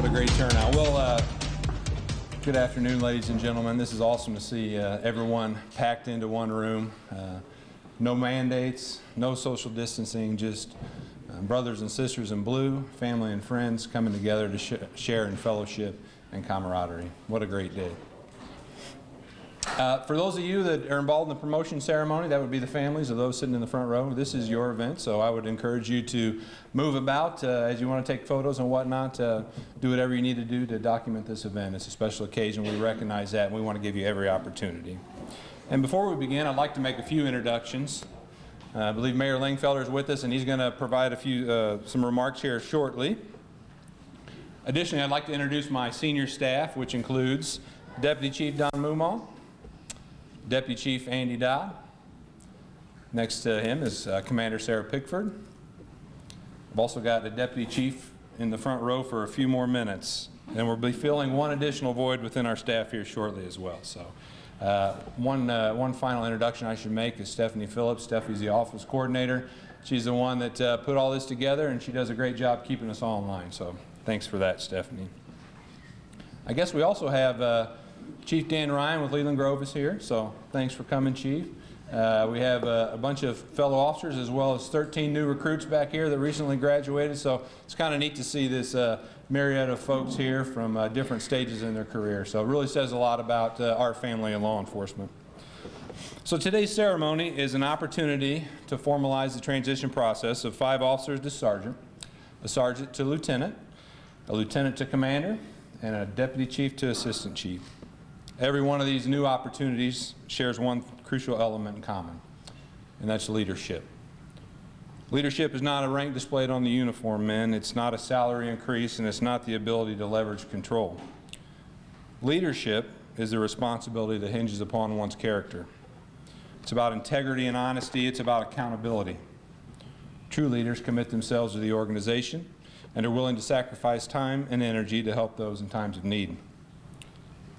What a great turnout. Well, good afternoon, ladies and gentlemen. This is awesome to see everyone packed into one room. No mandates, no social distancing, just brothers and sisters in blue, family and friends coming together to share in fellowship and camaraderie. What a great day. For those of you that are involved in the promotion ceremony, that would be the families of those sitting in the front row. This is your event, so I would encourage you to move about as you want to take photos and whatnot. Do whatever you need to do to document this event. It's a special occasion. We recognize that, and we want to give you every opportunity. And before we begin, I'd like to make a few introductions. I believe Mayor Langfelder is with us, and he's going to provide some remarks here shortly. Additionally, I'd like to introduce my senior staff, which includes Deputy Chief Don Mumal, Deputy Chief Andy Dodd. Next to him is Commander Sarah Pickford. I've also got a Deputy Chief in the front row for a few more minutes. And we'll be filling one additional void within our staff here shortly as well. So one final introduction I should make is Stephanie Phillips. Stephanie's the office coordinator. She's the one that put all this together, and she does a great job keeping us all in line. So thanks for that, Stephanie. I guess we also have Chief Dan Ryan with Leland Grove is here, so thanks for coming, Chief. We have a bunch of fellow officers as well as 13 new recruits back here that recently graduated, so it's kind of neat to see this myriad of folks here from different stages in their career. So it really says a lot about our family of law enforcement. So today's ceremony is an opportunity to formalize the transition process of 5 officers to sergeant, a sergeant to lieutenant, a lieutenant to commander, and a deputy chief to assistant chief. Every one of these new opportunities shares one crucial element in common, and that's leadership. Leadership is not a rank displayed on the uniform, men. It's not a salary increase, and it's not the ability to leverage control. Leadership is the responsibility that hinges upon one's character. It's about integrity and honesty. It's about accountability. True leaders commit themselves to the organization and are willing to sacrifice time and energy to help those in times of need.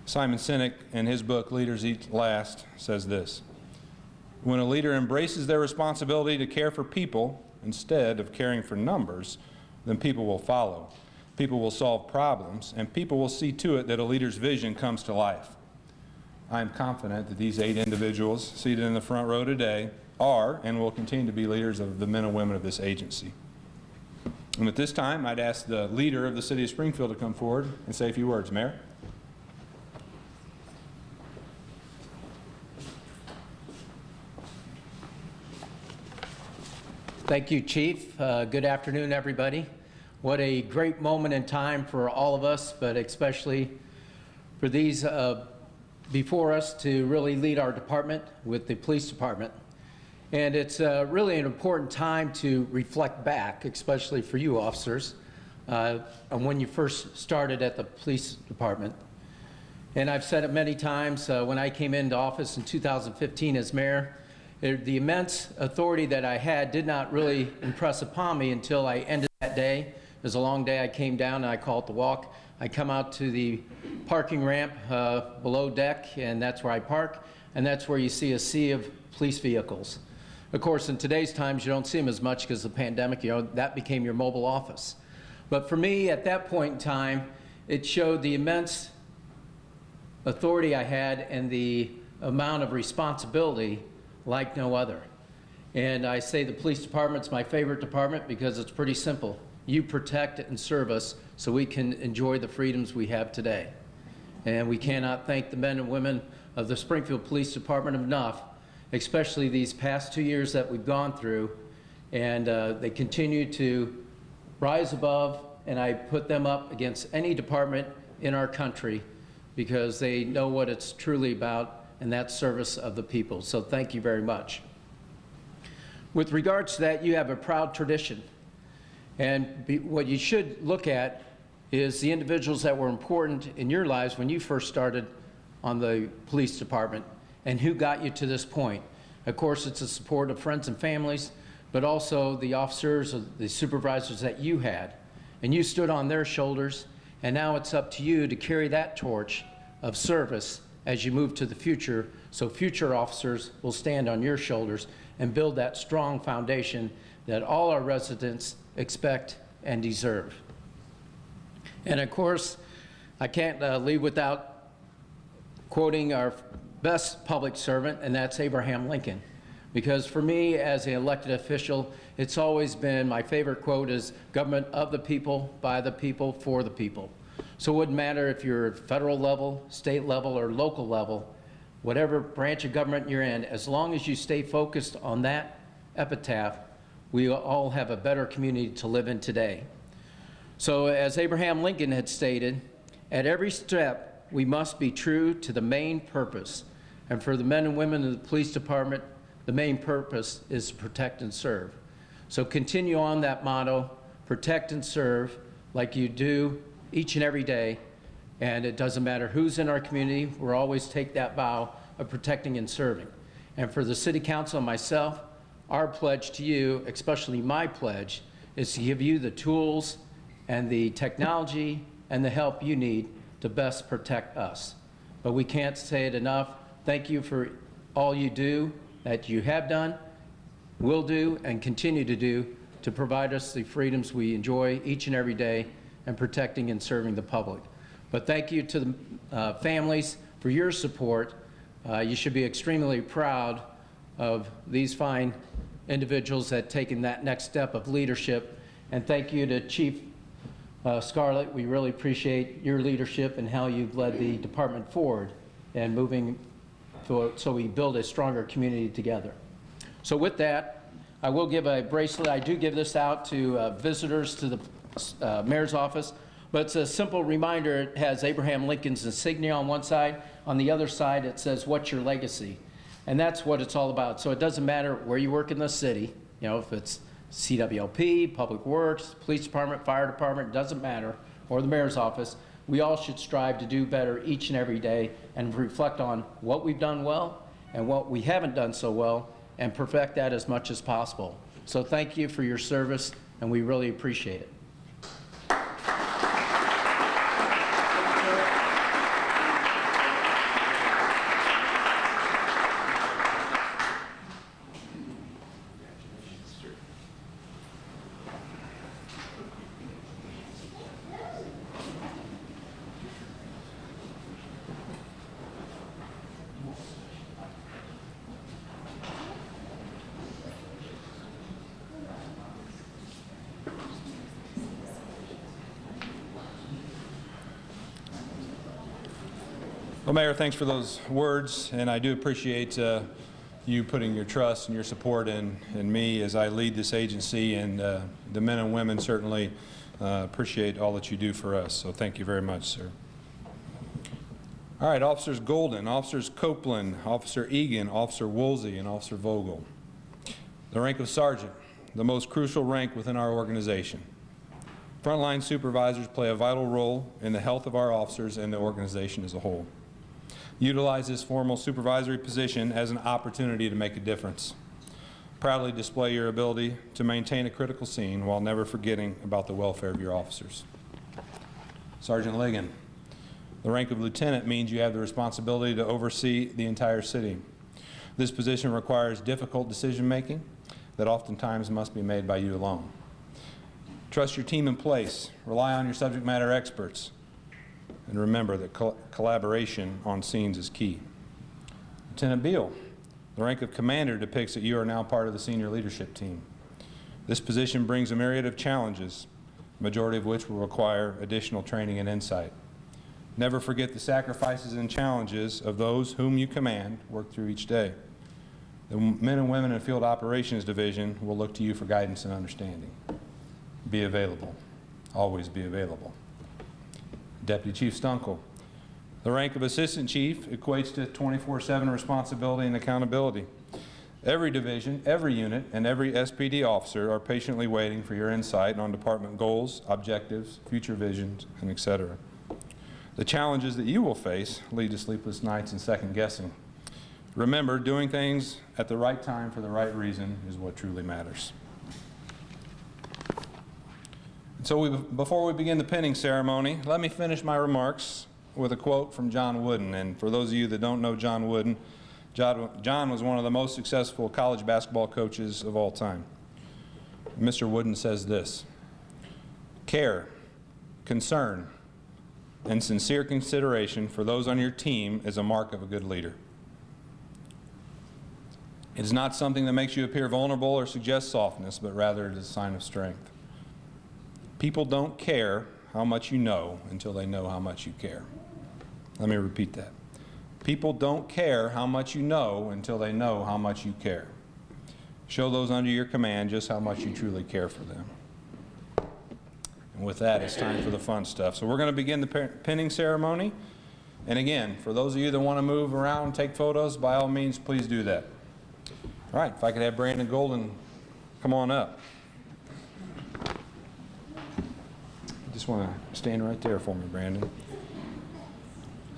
Simon Sinek, in his book, Leaders Eat Last, says this: when a leader embraces their responsibility to care for people instead of caring for numbers, then people will follow. People will solve problems, and people will see to it that a leader's vision comes to life. I am confident that these 8 individuals seated in the front row today are and will continue to be leaders of the men and women of this agency. And at this time, I'd ask the leader of the city of Springfield to come forward and say a few words. Mayor? Thank you, Chief. Good afternoon, everybody. What a great moment in time for all of us, but especially for these before us to really lead our department with the police department. And it's really an important time to reflect back, especially for you officers, on when you first started at the police department. And I've said it many times, when I came into office in 2015 as mayor, the immense authority that I had did not really impress upon me until I ended that day. It was a long day. I came down and I call it the walk. I come out to the parking ramp below deck, and that's where I park, and that's where you see a sea of police vehicles. Of course, in today's times, you don't see them as much because of the pandemic. You know, that became your mobile office. But for me, at that point in time, it showed the immense authority I had and the amount of responsibility like no other. And I say the police department's my favorite department because it's pretty simple. You protect and serve us so we can enjoy the freedoms we have today. And we cannot thank the men and women of the Springfield Police Department enough, especially these past 2 years that we've gone through. And they continue to rise above, and I put them up against any department in our country because they know what it's truly about, and that's service of the people. So thank you very much. With regards to that, you have a proud tradition. And what you should look at is the individuals that were important in your lives when you first started on the police department and who got you to this point. Of course, it's the support of friends and families, but also the officers, the supervisors that you had. And you stood on their shoulders, and now it's up to you to carry that torch of service as you move to the future, so future officers will stand on your shoulders and build that strong foundation that all our residents expect and deserve. And of course, I can't leave without quoting our best public servant, and that's Abraham Lincoln. Because for me, as an elected official, it's always been, my favorite quote is, government of the people, by the people, for the people. So it wouldn't matter if you're at federal level, state level, or local level, whatever branch of government you're in, as long as you stay focused on that epitaph, we all have a better community to live in today. So as Abraham Lincoln had stated, at every step, we must be true to the main purpose. And for the men and women of the police department, the main purpose is to protect and serve. So continue on that motto, protect and serve, like you do each and every day. And it doesn't matter who's in our community, we'll always take that vow of protecting and serving. And for the City Council and myself, our pledge to you, especially my pledge, is to give you the tools and the technology and the help you need to best protect us. But we can't say it enough. Thank you for all you do, that you have done, will do, and continue to do to provide us the freedoms we enjoy each and every day and protecting and serving the public. But thank you to the families for your support. You should be extremely proud of these fine individuals that have taken that next step of leadership. And thank you to Chief Scarlett. We really appreciate your leadership and how you've led the department forward and moving so we build a stronger community together. So with that, I will give a bracelet. I do give this out to visitors to the mayor's office, but it's a simple reminder. It has Abraham Lincoln's insignia on one side. On the other side, it says, "What's your legacy?" And that's what it's all about. So it doesn't matter where you work in the city, you know, if it's CWLP, Public Works, Police Department, Fire Department, it doesn't matter, or the mayor's office. We all should strive to do better each and every day and reflect on what we've done well and what we haven't done so well and perfect that as much as possible. So thank you for your service, and we really appreciate it. Well, Mayor, thanks for those words, and I do appreciate you putting your trust and your support in me as I lead this agency, and the men and women certainly appreciate all that you do for us, so thank you very much, sir. All right, Officers Golden, Officers Copeland, Officer Egan, Officer Woolsey, and Officer Vogel. The rank of Sergeant, the most crucial rank within our organization. Frontline supervisors play a vital role in the health of our officers and the organization as a whole. Utilize this formal supervisory position as an opportunity to make a difference. Proudly display your ability to maintain a critical scene while never forgetting about the welfare of your officers. Sergeant Ligon, the rank of lieutenant means you have the responsibility to oversee the entire city. This position requires difficult decision-making that oftentimes must be made by you alone. Trust your team in place, rely on your subject matter experts, and remember that collaboration on scenes is key. Lieutenant Beal, the rank of commander depicts that you are now part of the senior leadership team. This position brings a myriad of challenges, the majority of which will require additional training and insight. Never forget the sacrifices and challenges of those whom you command work through each day. The men and women in the Field Operations Division will look to you for guidance and understanding. Be available. Always be available. Deputy Chief Stunkel. The rank of Assistant Chief equates to 24/7 responsibility and accountability. Every division, every unit, and every SPD officer are patiently waiting for your insight on department goals, objectives, future visions, and etc. The challenges that you will face lead to sleepless nights and second guessing. Remember, doing things at the right time for the right reason is what truly matters. So before we begin the pinning ceremony, let me finish my remarks with a quote from John Wooden. And for those of you that don't know John Wooden, John was one of the most successful college basketball coaches of all time. Mr. Wooden says this: care, concern, and sincere consideration for those on your team is a mark of a good leader. It is not something that makes you appear vulnerable or suggests softness, but rather it is a sign of strength. People don't care how much you know until they know how much you care. Let me repeat that. People don't care how much you know until they know how much you care. Show those under your command just how much you truly care for them. And with that, it's time for the fun stuff. So we're going to begin the pinning ceremony. And again, for those of you that want to move around and take photos, by all means, please do that. All right, if I could have Brandon Golden come on up. Just want to stand right there for me, Brandon.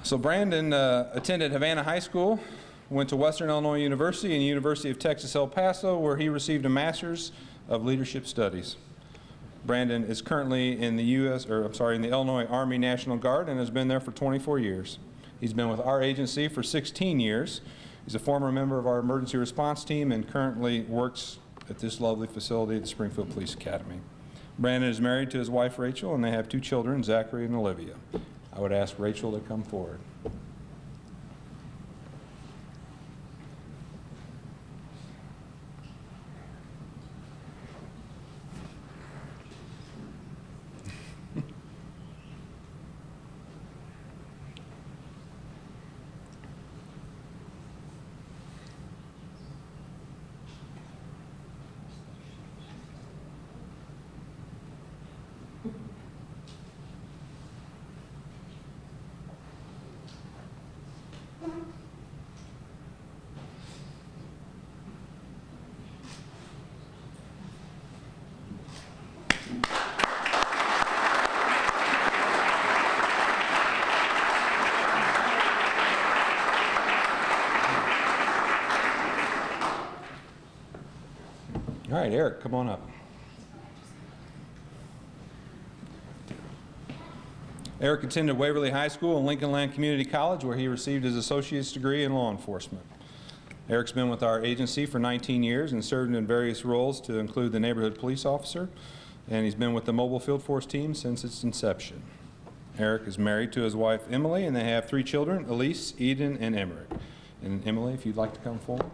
So Brandon attended Havana High School, went to Western Illinois University and University of Texas El Paso, where he received a Master's of Leadership Studies. Brandon is currently in the in the Illinois Army National Guard and has been there for 24 years. He's been with our agency for 16 years. He's a former member of our emergency response team and currently works at this lovely facility at the Springfield Police Academy. Brandon is married to his wife Rachel, and they have 2 children, Zachary and Olivia. I would ask Rachel to come forward. All right, Eric, come on up. Eric attended Waverly High School and Lincoln Land Community College, where he received his associate's degree in law enforcement. Eric's been with our agency for 19 years and served in various roles to include the neighborhood police officer, and he's been with the mobile field force team since its inception. Eric is married to his wife Emily, and they have 3 children, Elise, Eden, and Emmerich. And Emily, if you'd like to come forward.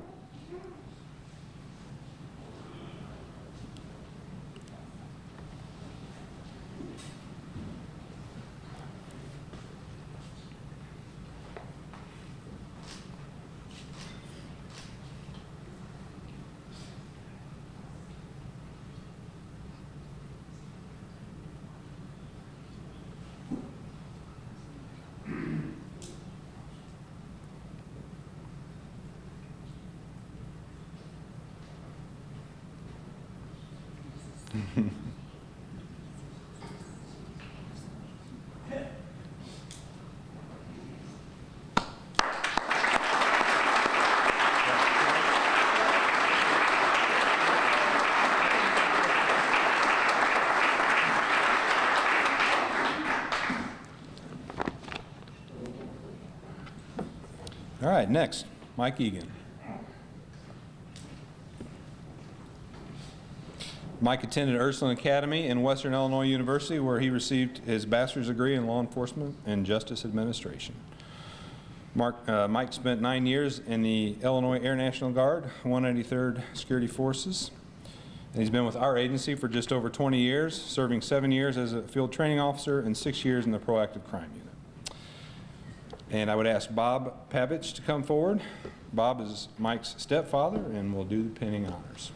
All right, next, Mike Egan. Mike attended Ursuline Academy in Western Illinois University, where he received his bachelor's degree in law enforcement and justice administration. Mike spent 9 years in the Illinois Air National Guard, 183rd Security Forces. And he's been with our agency for just over 20 years, serving 7 years as a field training officer and 6 years in the proactive crime unit. And I would ask Bob Pavich to come forward. Bob is Mike's stepfather and will do the pinning honors.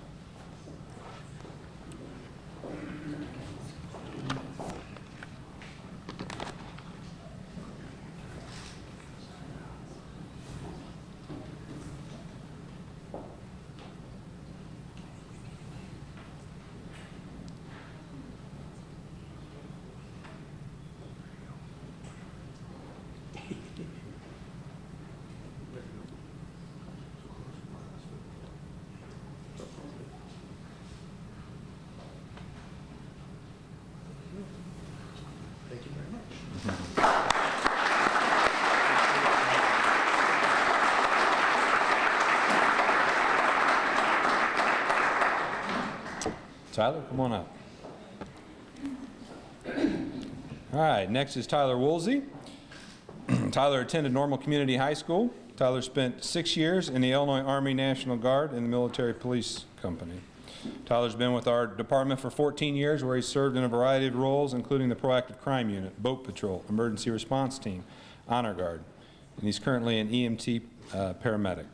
Tyler, come on up. All right, next is Tyler Woolsey. Tyler attended Normal Community High School. Tyler spent 6 years in the Illinois Army National Guard and the Military Police Company. Tyler's been with our department for 14 years, where he served in a variety of roles, including the Proactive Crime Unit, Boat Patrol, Emergency Response Team, Honor Guard, and he's currently an EMT paramedic.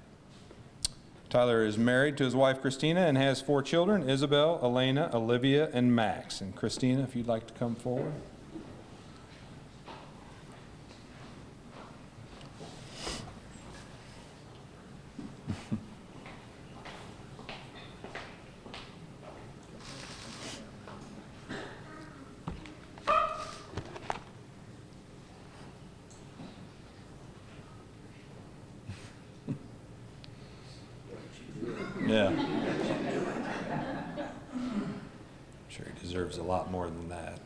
Tyler is married to his wife, Christina, and has 4 children, Isabel, Elena, Olivia, and Max. And Christina, if you'd like to come forward. Yeah. I'm sure he deserves a lot more than that.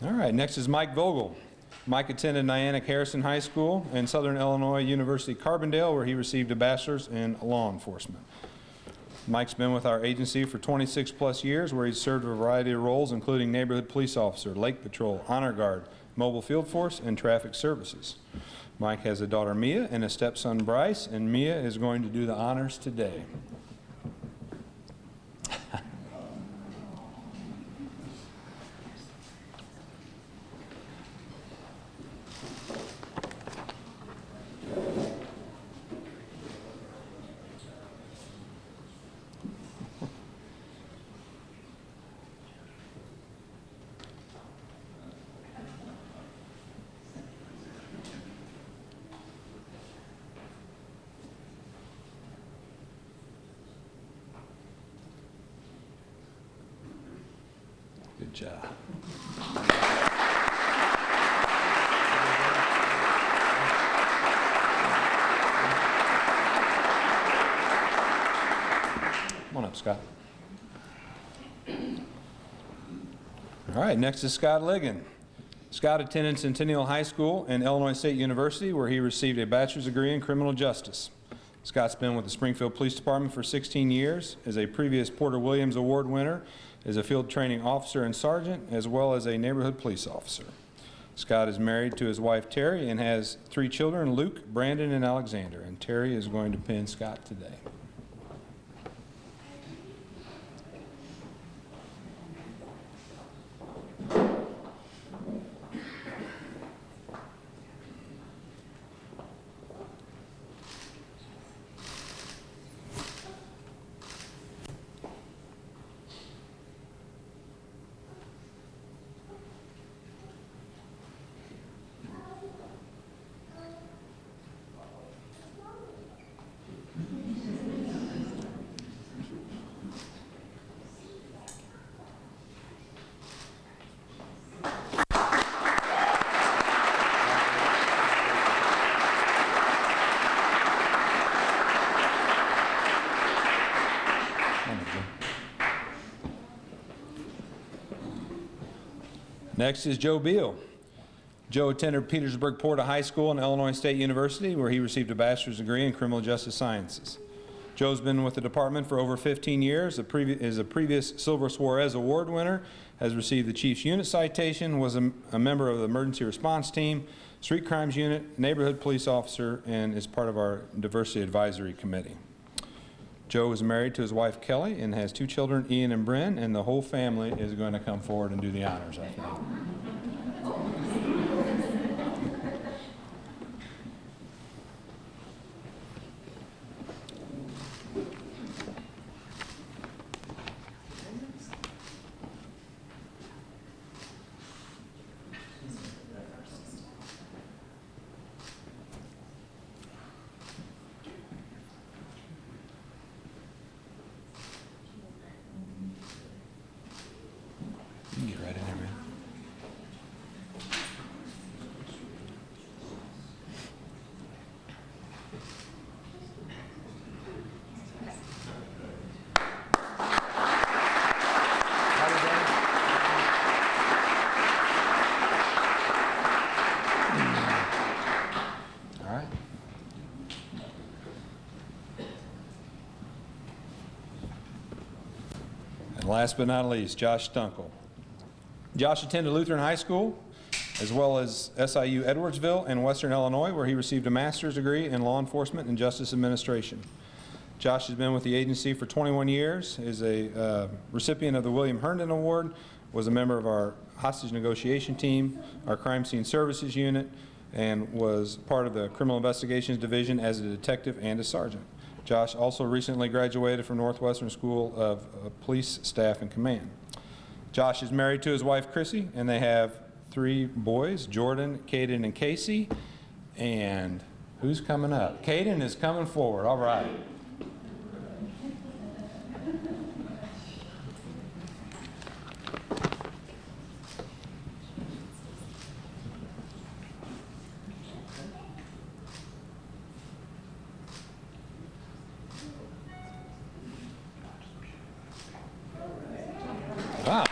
All right, next is Mike Vogel. Mike attended Nyack Harrison High School and Southern Illinois University Carbondale, where he received a bachelor's in law enforcement. Mike's been with our agency for 26 plus years, where he's served a variety of roles, including neighborhood police officer, lake patrol, honor guard, mobile field force, and traffic services. Mike has a daughter, Mia, and a stepson, Bryce, and Mia is going to do the honors today. Good job. Come on up, Scott. All right, next is Scott Ligon. Scott attended Centennial High School and Illinois State University, where he received a bachelor's degree in criminal justice. Scott's been with the Springfield Police Department for 16 years, is a previous Porter Williams Award winner, is a field training officer and sergeant, as well as a neighborhood police officer. Scott is married to his wife, Terry, and has 3 children, Luke, Brandon, and Alexander. And Terry is going to pin Scott today. Next is Joe Beal. Joe attended Petersburg Porta High School and Illinois State University, where he received a bachelor's degree in criminal justice sciences. Joe's been with the department for over 15 years, is a previous Silver Suarez Award winner, has received the Chief's Unit Citation, was a member of the Emergency Response Team, Street Crimes Unit, Neighborhood Police Officer, and is part of our Diversity Advisory Committee. Joe is married to his wife, Kelly, and has 2 children, Ian and Bryn, and the whole family is going to come forward and do the honors, I think. You can get right in there, man. last but not least, Josh Stunkel. Josh attended Lutheran High School, as well as SIU Edwardsville in Western Illinois, where he received a master's degree in law enforcement and justice administration. Josh has been with the agency for 21 years, is a recipient of the William Herndon Award, was a member of our hostage negotiation team, our crime scene services unit, and was part of the criminal investigations division as a detective and a sergeant. Josh also recently graduated from Northwestern School of Police Staff and Command. Josh is married to his wife, Chrissy, and they have 3 boys, Jordan, Caden, and Casey. And who's coming up? Caden is coming forward. All right. Wow.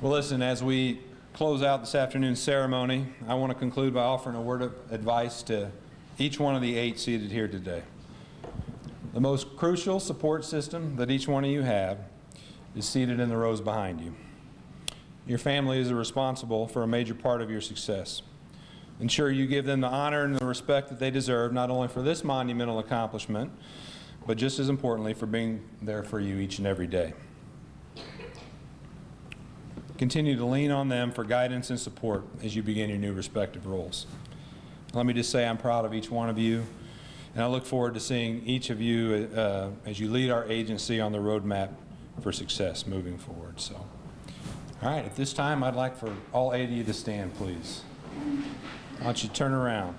Well, listen, as we close out this afternoon's ceremony, I want to conclude by offering a word of advice to each one of the 8 seated here today. The most crucial support system that each one of you have is seated in the rows behind you. Your family is responsible for a major part of your success. Ensure you give them the honor and the respect that they deserve, not only for this monumental accomplishment, but just as importantly, for being there for you each and every day. Continue to lean on them for guidance and support as you begin your new respective roles. Let me just say I'm proud of each one of you, and I look forward to seeing each of you as you lead our agency on the roadmap for success moving forward. So, all right, at this time, I'd like for all 8 of you to stand, please. Why don't you turn around?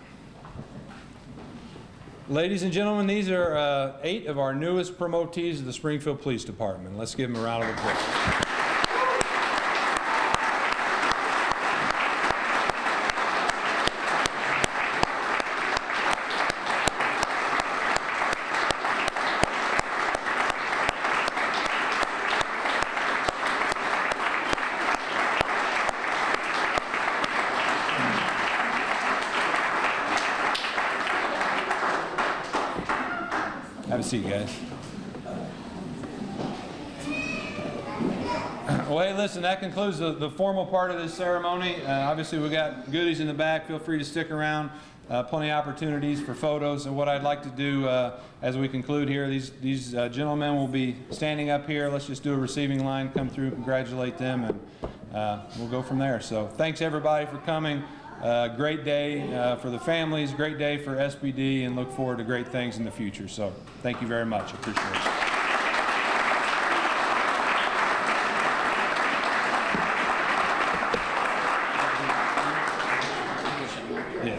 Ladies and gentlemen, these are 8 of our newest promotees of the Springfield Police Department. Let's give them a round of applause. Have a seat, guys. Well, hey, listen, that concludes the formal part of this ceremony. Obviously, we got goodies in the back. Feel free to stick around. Plenty of opportunities for photos. And what I'd like to do as we conclude here, these gentlemen will be standing up here. Let's just do a receiving line, come through, congratulate them, and we'll go from there. So thanks, everybody, for coming. Great day for the families, great day for SBD, and look forward to great things in the future. So thank you very much. Appreciate it. Yeah.